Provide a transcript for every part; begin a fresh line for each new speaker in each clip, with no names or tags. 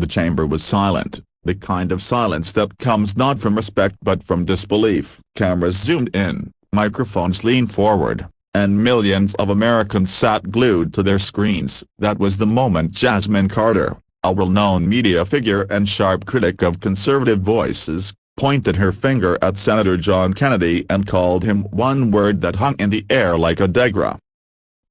The chamber was silent, the kind of silence that comes not from respect but from disbelief. Cameras zoomed in, microphones leaned forward, and millions of Americans sat glued to their screens. That was the moment Jasmine Carter, a well-known media figure and sharp critic of conservative voices, pointed her finger at Senator John Kennedy and called him one word that hung in the air like a dagger.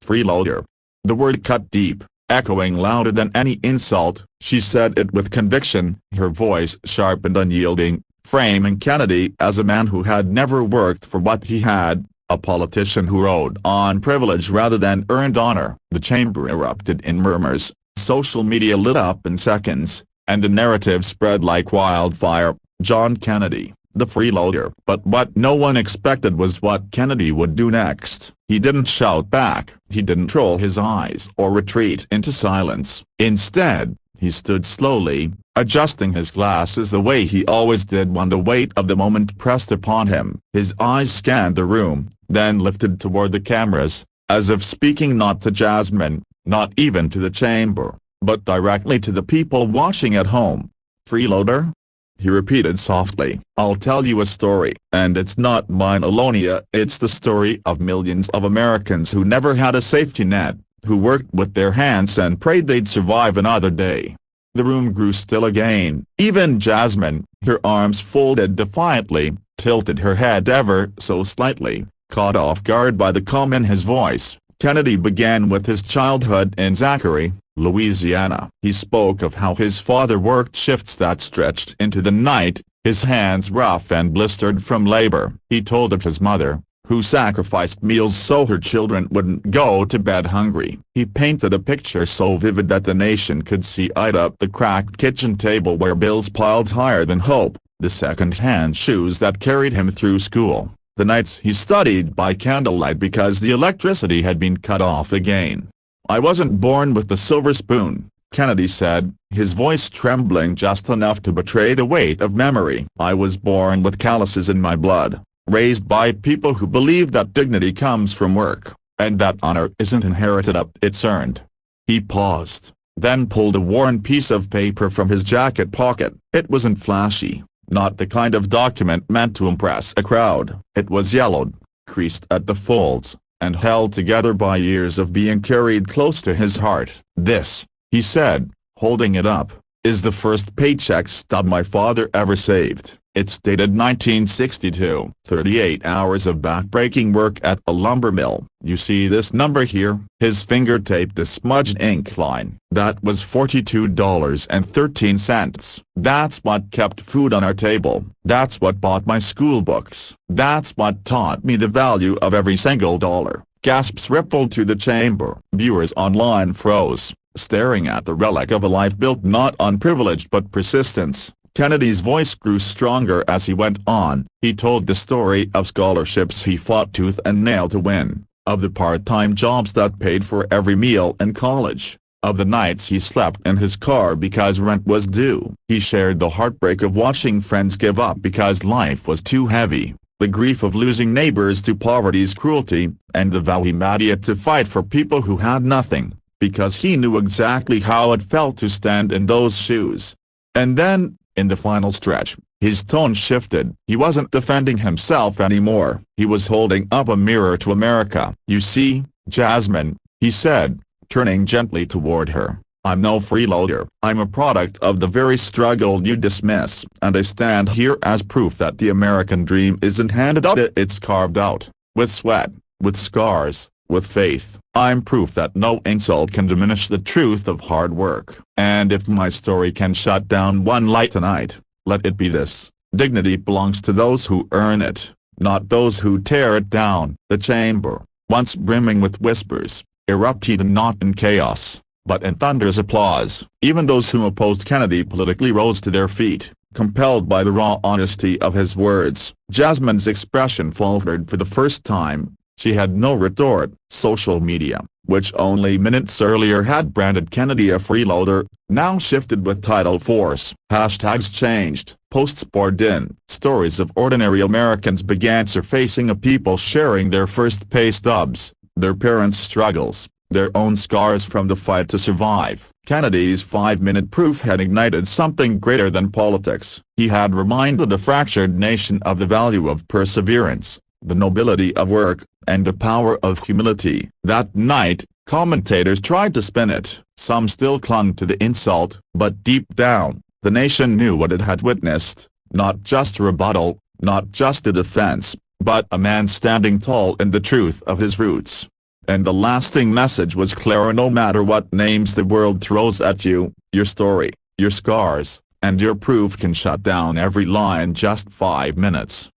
Freeloader. The word cut deep, echoing louder than any insult. She said it with conviction, her voice sharp and unyielding, framing Kennedy as a man who had never worked for what he had, a politician who rode on privilege rather than earned honor. The chamber erupted in murmurs, social media lit up in seconds, and the narrative spread like wildfire. John Kennedy, the freeloader. But what no one expected was what Kennedy would do next. He didn't shout back, he didn't roll his eyes or retreat into silence. Instead, he stood slowly, adjusting his glasses the way he always did when the weight of the moment pressed upon him. His eyes scanned the room, then lifted toward the cameras, as if speaking not to Jasmine, not even to the chamber, but directly to the people watching at home. Freeloader? He repeated softly. I'll tell you a story, and it's not mine alone. It's the story of millions of Americans who never had a safety net, who worked with their hands and prayed they'd survive another day. The room grew still again. Even Jasmine, her arms folded defiantly, tilted her head ever so slightly, caught off guard by the calm in his voice. Kennedy began with his childhood in Zachary, Louisiana. He spoke of how his father worked shifts that stretched into the night, his hands rough and blistered from labor. He told of his mother, who sacrificed meals so her children wouldn't go to bed hungry. He painted a picture so vivid that the nation could see it up the cracked kitchen table where bills piled higher than hope, the second-hand shoes that carried him through school, the nights he studied by candlelight because the electricity had been cut off again. I wasn't born with the silver spoon, Kennedy said, his voice trembling just enough to betray the weight of memory. I was born with calluses in my blood, raised by people who believe that dignity comes from work, and that honor isn't inherited it's earned. He paused, then pulled a worn piece of paper from his jacket pocket. It wasn't flashy, not the kind of document meant to impress a crowd. It was yellowed, creased at the folds, and held together by years of being carried close to his heart. This, he said, holding it up, is the first paycheck stub my father ever saved. It's dated 1962. 38 hours of backbreaking work at a lumber mill. You see this number here? His finger taped the smudged ink line. That was $42.13. That's what kept food on our table. That's what bought my school books. That's what taught me the value of every single dollar. Gasps rippled through the chamber. Viewers online froze, staring at the relic of a life built not on privilege but persistence. Kennedy's voice grew stronger as he went on. He told the story of scholarships he fought tooth and nail to win, of the part-time jobs that paid for every meal in college, of the nights he slept in his car because rent was due. He shared the heartbreak of watching friends give up because life was too heavy, the grief of losing neighbors to poverty's cruelty, and the vow he made yet to fight for people who had nothing, because he knew exactly how it felt to stand in those shoes. And then, in the final stretch, his tone shifted. He wasn't defending himself anymore. He was holding up a mirror to America. You see, Jasmine, he said, turning gently toward her, I'm no freeloader. I'm a product of the very struggle you dismiss, and I stand here as proof that the American dream isn't handed out, it's carved out, with sweat, with scars, with faith. I'm proof that no insult can diminish the truth of hard work. And if my story can shut down one light tonight, let it be this: dignity belongs to those who earn it, not those who tear it down. The chamber, once brimming with whispers, erupted not in chaos, but in thunderous applause. Even those who opposed Kennedy politically rose to their feet, compelled by the raw honesty of his words. Jasmine's expression faltered for the first time. She had no retort. Social media, which only minutes earlier had branded Kennedy a freeloader, now shifted with tidal force. Hashtags changed, posts poured in, stories of ordinary Americans began surfacing of people sharing their first pay stubs, their parents' struggles, their own scars from the fight to survive. Kennedy's 5-minute proof had ignited something greater than politics. He had reminded a fractured nation of the value of perseverance, the nobility of work, and the power of humility. That night, commentators tried to spin it. Some still clung to the insult, but deep down, the nation knew what it had witnessed, not just a rebuttal, not just a defense, but a man standing tall in the truth of his roots. And the lasting message was clear: no matter what names the world throws at you, your story, your scars, and your proof can shut down every lie in just 5 minutes.